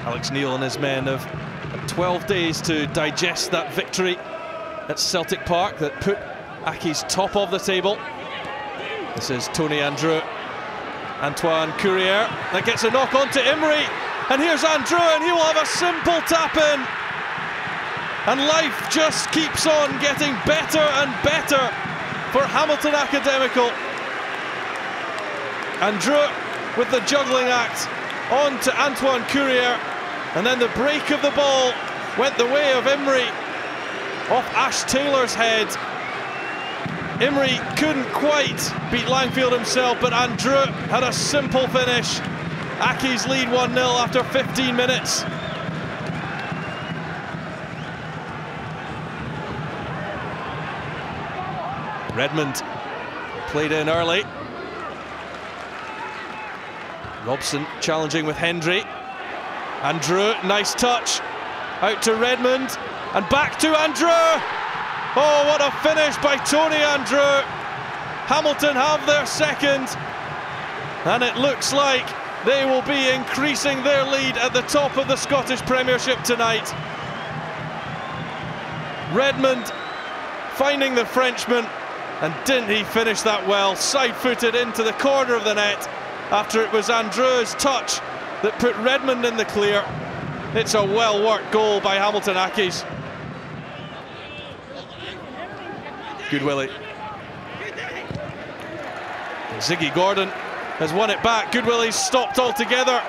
Alex Neil and his men have had 12 days to digest that victory at Celtic Park that put Accies top of the table. This is Tony Andreu, Antoine-Curier, that gets a knock onto Imrie, and here's Andreu, and he will have a simple tap in. And life just keeps on getting better and better for Hamilton Academical. Andreu with the juggling act on to Antoine-Curier, and then the break of the ball went the way of Imrie off Ash Taylor's head. Imrie couldn't quite beat Langfield himself, but Andreu had a simple finish. Accies lead 1-0 after 15 minutes. Redmond played in early. Robson challenging with Hendry. Andreu, nice touch. Out to Redmond and back to Andreu. Oh, what a finish by Tony Andreu. Hamilton have their second, and it looks like they will be increasing their lead at the top of the Scottish Premiership tonight. Redmond finding the Frenchman, and didn't he finish that well? Side-footed into the corner of the net after it was Andreu's touch that put Redmond in the clear. It's a well-worked goal by Hamilton Accies. Good Willie. Ziggy Gordon has won it back. Good Willie's stopped altogether.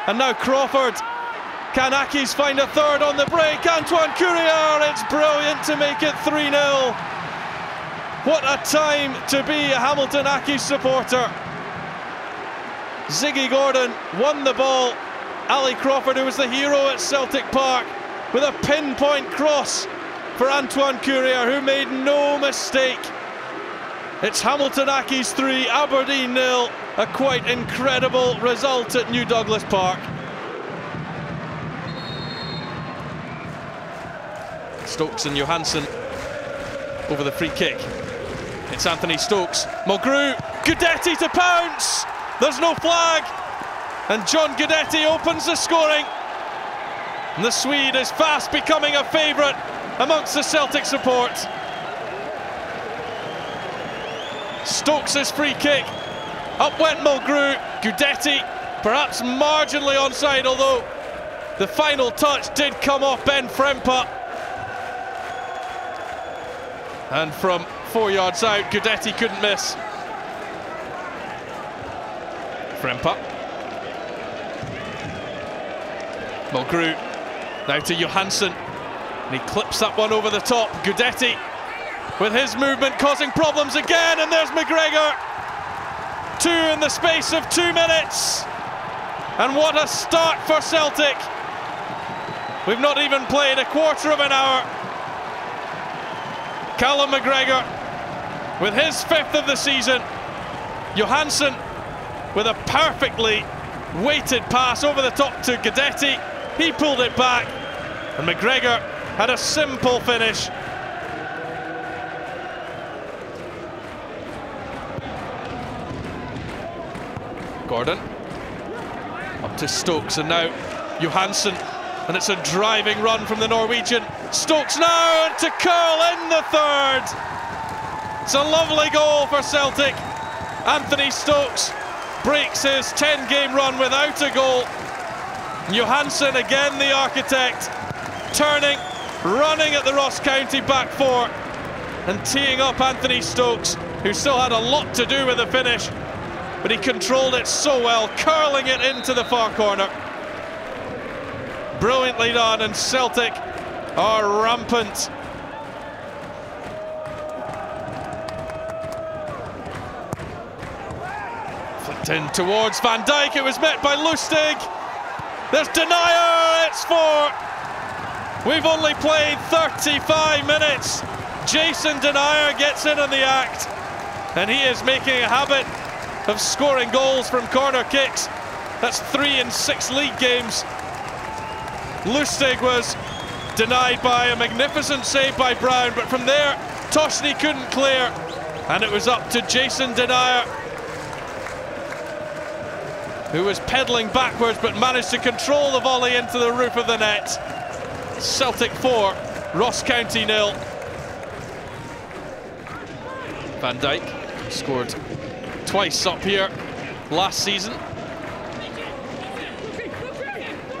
And now Crawford. Can Accies find a third on the break? Antoine-Curier, it's brilliant to make it 3-0. What a time to be a Hamilton Accies supporter. Ziggy Gordon won the ball. Ali Crawford, who was the hero at Celtic Park, with a pinpoint cross for Antoine-Curier, who made no mistake. It's Hamilton Accies 3, Aberdeen 0. A quite incredible result at New Douglas Park. Stokes and Johansson over the free kick. It's Anthony Stokes. Mulgrew, Guidetti to pounce. There's no flag. And John Guidetti opens the scoring. And the Swede is fast becoming a favourite amongst the Celtic support. Stokes' free kick. Up went Mulgrew. Guidetti perhaps marginally onside, although the final touch did come off Ben Frempa. And from 4 yards out, Guidetti couldn't miss. Frempa. Mulgrew now to Johansson, and he clips that one over the top. Guidetti with his movement causing problems again, and there's McGregor. Two in the space of 2 minutes, and what a start for Celtic. We've not even played a quarter of an hour. Callum McGregor with his 5th of the season. Johansson with a perfectly weighted pass over the top to Guidetti. He pulled it back, and McGregor had a simple finish. Gordon up to Stokes, and now Johansson, and it's a driving run from the Norwegian. Stokes now, and to curl in the third. It's a lovely goal for Celtic. Anthony Stokes breaks his 10-game run without a goal. Johansson, again the architect, turning, running at the Ross County back four and teeing up Anthony Stokes, who still had a lot to do with the finish, but he controlled it so well, curling it into the far corner. Brilliantly done, and Celtic are rampant. Flicked in towards Van Dijk, it was met by Lustig. There's Denayer, it's 4. We've only played 35 minutes. Jason Denayer gets in on the act, and he is making a habit of scoring goals from corner kicks. That's 3 in 6 league games. Lustig was denied by a magnificent save by Brown, but from there Toshney couldn't clear, and it was up to Jason Denayer. who was pedalling backwards but managed to control the volley into the roof of the net. Celtic 4, Ross County 0. Van Dijk scored twice up here last season.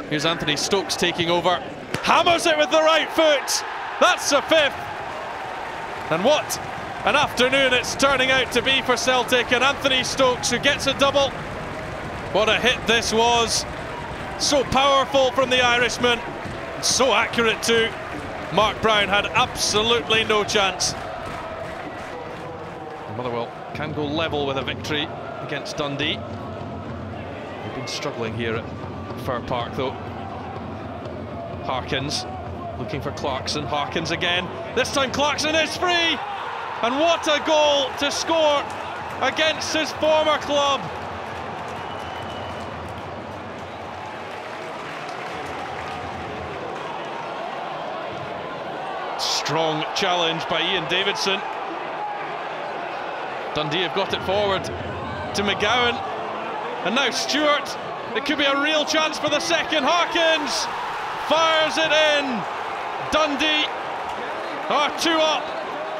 Here's Anthony Stokes taking over. Hammers it with the right foot. That's the 5th. And what an afternoon it's turning out to be for Celtic, and Anthony Stokes who gets a double. What a hit this was. So powerful from the Irishman. So accurate too. Mark Brown had absolutely no chance. Motherwell can go level with a victory against Dundee. They've been struggling here at Fir Park though. Harkins looking for Clarkson. Harkins again. This time Clarkson is free. And what a goal to score against his former club. Strong challenge by Ian Davidson. Dundee have got it forward to McGowan. And now Stewart. It could be a real chance for the second. Harkins fires it in. Dundee are 2 up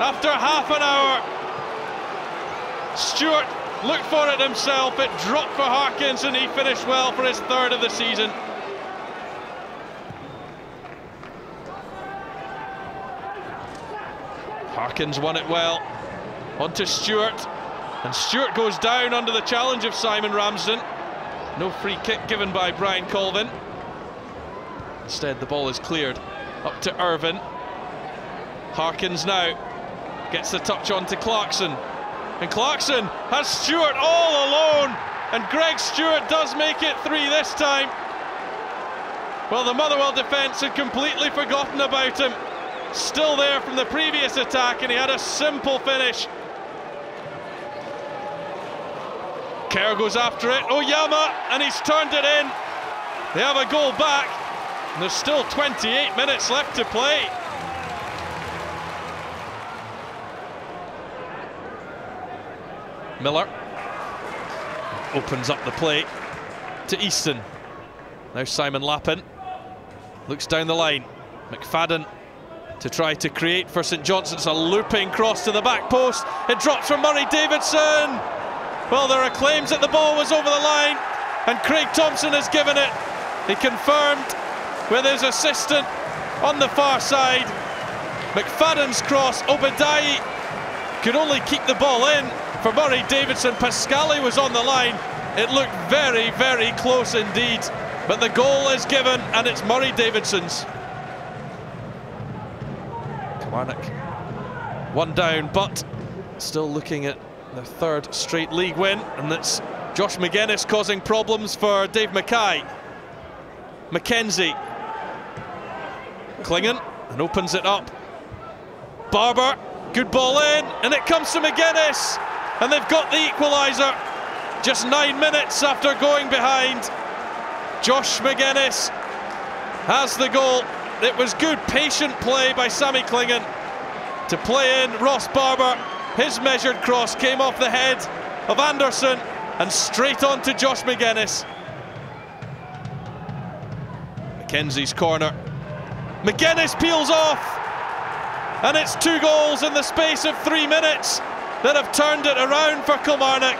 after half an hour. Stewart looked for it himself. It dropped for Harkins and he finished well for his 3rd of the season. Harkins won it well. On to Stewart. And Stewart goes down under the challenge of Simon Ramsden. No free kick given by Brian Colvin. Instead, the ball is cleared up to Irvin. Harkins now gets the touch on to Clarkson. And Clarkson has Stewart all alone. And Greg Stewart does make it 3 this time. Well, the Motherwell defence had completely forgotten about him. Still there from the previous attack, and he had a simple finish. Kerr goes after it. Ojamaa, and he's turned it in. They have a goal back. And there's still 28 minutes left to play. Miller opens up the play to Easton. Now Simon Lappin looks down the line. McFadden to try to create for St Johnstone. A looping cross to the back post. It drops from Murray Davidson. Well, there are claims that the ball was over the line, and Craig Thompson has given it. He confirmed with his assistant on the far side. McFadden's cross. Obadiah could only keep the ball in for Murray Davidson. Pascali was on the line. It looked very, very close indeed. But the goal is given, and it's Murray Davidson's. Kilmarnock 1 down, but still looking at their 3rd straight league win, and that's Josh Magennis causing problems for Dave Mackay. McKenzie. Klingon, and opens it up. Barber, good ball in, and it comes to Magennis, and they've got the equaliser just 9 minutes after going behind. Josh Magennis has the goal. It was good patient play by Sammy Klingon to play in Ross Barber. His measured cross came off the head of Anderson and straight on to Josh Magennis. Mackenzie's corner. Magennis peels off, and it's 2 goals in the space of 3 minutes that have turned it around for Kilmarnock.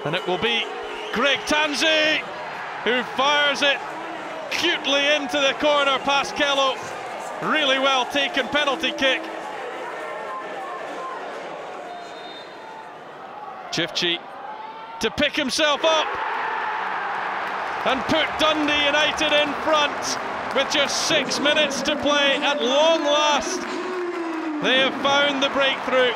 And it will be Greg Tansey who fires it cutely into the corner past Kello. Really well taken penalty kick. Ciftci to pick himself up and put Dundee United in front with just 6 minutes to play. At long last, they have found the breakthrough.